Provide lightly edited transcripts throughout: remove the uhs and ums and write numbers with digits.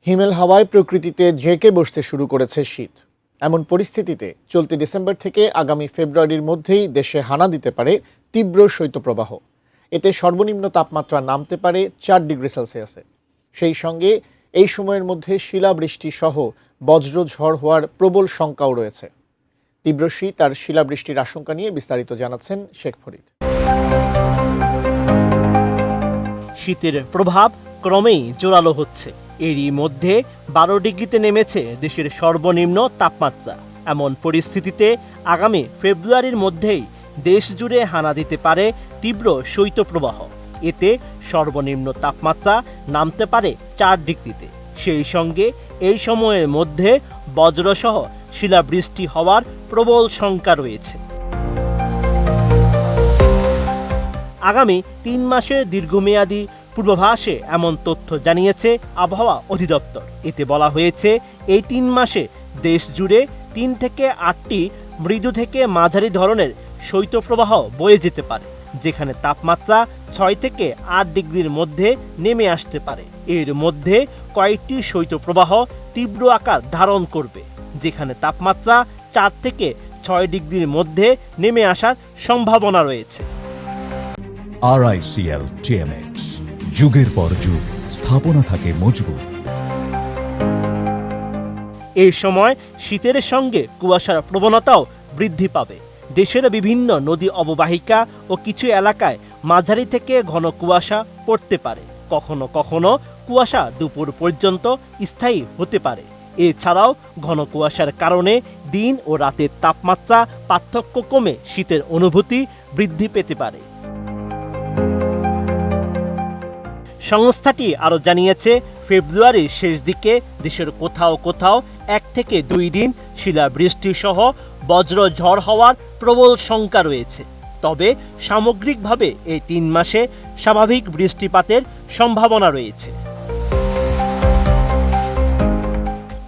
হিমেল হাওয়ায় প্রকৃতিতে ঝেঁকে বসতে শুরু করেছে শীত। এমন পরিস্থিতিতে চলতি ডিসেম্বর থেকে আগামী ফেব্রুয়ারির মধ্যেই দেশে হানা দিতে পারে তীব্র শৈত্যপ্রবাহ। এতে সর্বনিম্ন তাপমাত্রা নামতে পারে 4 ডিগ্রি সেলসিয়াসে। সেই সঙ্গে এই সময়ের মধ্যে শিলাবৃষ্টি সহ বজ্রঝড় হওয়ার প্রবল শঙ্কাও রয়েছে। তীব্র শীত আর শিলাবৃষ্টির আশঙ্কা নিয়ে বিস্তারিত জানাচ্ছেন শেখ ফরিদ। শীতের প্রভাব ক্রমেই জোরালো হচ্ছে। এরই মধ্যে 12 ডিগ্রিতে নেমেছে দেশের সর্বনিম্ন তাপমাত্রা। এমন পরিস্থিতিতে আগামী ফেব্রুয়ারির মধ্যেই দেশ জুড়ে হানা দিতে পারে তীব্র শৈত্যপ্রবাহ। এতে সর্বনিম্ন তাপমাত্রা নামতে পারে 4 ডিগ্রিতে। সেই সঙ্গে এই সময়ের মধ্যে বজ্রসহ শিলাবৃষ্টি হওয়ার প্রবল শঙ্কা রয়েছে। আগামী 3 মাসের দীর্ঘমেয়াদী পূর্বাভাসে এমন তথ্য জানিয়েছে আবহাওয়া অধিদপ্তর। এতে বলা হয়েছে, এই 3 মাসে দেশ জুড়ে 3 থেকে 8টি মৃদু থেকে মাঝারি ধরনের শৈত্যপ্রবাহ বয়ে যেতে পারে, যেখানে তাপমাত্রা 6 থেকে 8 ডিগ্রির মধ্যে নেমে আসতে পারে। এর মধ্যে কয়েকটি শৈত্যপ্রবাহ তীব্র আকার ধারণ করবে, যেখানে তাপমাত্রা 4 থেকে 6 ডিগ্রির মধ্যে নেমে আসার সম্ভাবনা রয়েছে। RICL TMX, যুগের পর যুগ স্থাপনা থাকে মজবুত। এই সময় শীতের সঙ্গে কুয়াশার প্রবণতাও বৃদ্ধি পাবে। দেশের বিভিন্ন নদী অববাহিকা ও কিছু এলাকায় মাঝারি থেকে ঘন কুয়াশা পড়তে পারে। কখনো কখনো কুয়াশা দুপুর পর্যন্ত স্থায়ী হতে পারে। এছাড়াও ঘন কুয়াশার কারণে দিন ও রাতের তাপমাত্রা পার্থক্য কমে শীতের অনুভূতি বৃদ্ধি পেতে পারে। সংস্থাটি আরও জানিয়েছে, ফেব্রুয়ারির শেষ দিকে দেশের কোথাও কোথাও 1 থেকে 2 দিন শিলাবৃষ্টি সহ বজ্রঝড় হওয়ার প্রবল শঙ্কা রয়েছে। তবে সামগ্রিকভাবে এই 3 মাসে স্বাভাবিক বৃষ্টিপাতের সম্ভাবনা রয়েছে।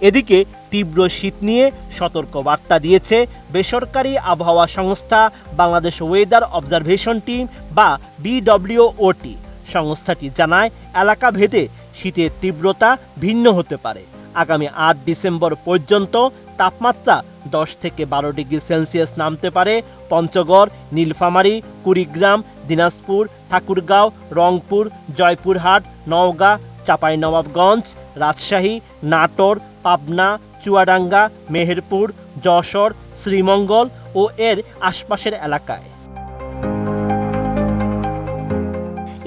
এদিকে তীব্র শীত নিয়ে সতর্ক বার্তা দিয়েছে বেসরকারি আবহাওয়া সংস্থা বাংলাদেশ ওয়েদার অবজারভেশন টিম বা BWOT। সংস্থাটি জানায়, এলাকা ভেদে শীতের তীব্রতা ভিন্ন হতে পারে। আগামী 8 ডিসেম্বর পর্যন্ত তাপমাত্রা 10 থেকে 12 ডিগ্রি সেলসিয়াস নামতে পারে পঞ্চগড়, নীলফামারী, কুড়িগ্রাম, দিনাজপুর, ঠাকুরগাঁও, রংপুর, জয়পুরহাট, নওগাঁ, চাঁপাইনবাবগঞ্জ, রাজশাহী, নাটোর, পাবনা, চুয়াডাঙ্গা, মেহেরপুর, যশোর, শ্রীমঙ্গল ও এর আশপাশের এলাকায়।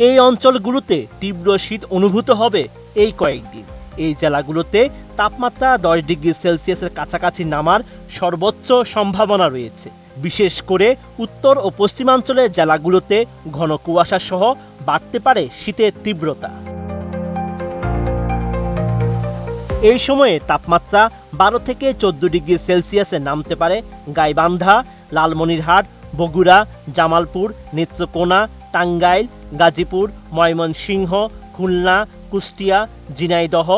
এই অঞ্চলগুলোতে তীব্র শীত অনুভূত হবে এই কয়েকদিন। এই জেলাগুলোতে তাপমাত্রা 10 ডিগ্রি সেলসিয়াসের কাছাকাছি নামার সর্বোচ্চ সম্ভাবনা রয়েছে। বিশেষ করে উত্তর ও পশ্চিমাঞ্চলের জেলাগুলোতে ঘন কুয়াশা সহ বাড়তে পারে শীতের তীব্রতা। এই সময়ে তাপমাত্রা 12 থেকে 14 ডিগ্রি সেলসিয়াসে নামতে পারে গাইবান্ধা, লালমনিরহাট, বগুড়া, জামালপুর, নেত্রকোনা, টাঙ্গাইল, গাজীপুর, ময়মনসিংহ, খুলনা, কুষ্টিয়া, ঝিনাইদহ,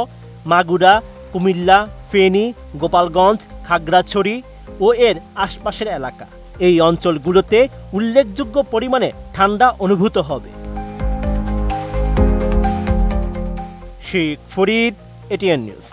মাগুরা, কুমিল্লা, ফেনী, গোপালগঞ্জ, খাগড়াছড়ি ও এর আশপাশের এলাকা। এই অঞ্চলগুলোতে উল্লেখযোগ্য পরিমাণে ঠান্ডা অনুভূত হবে। Sheikh Farid, ATN news.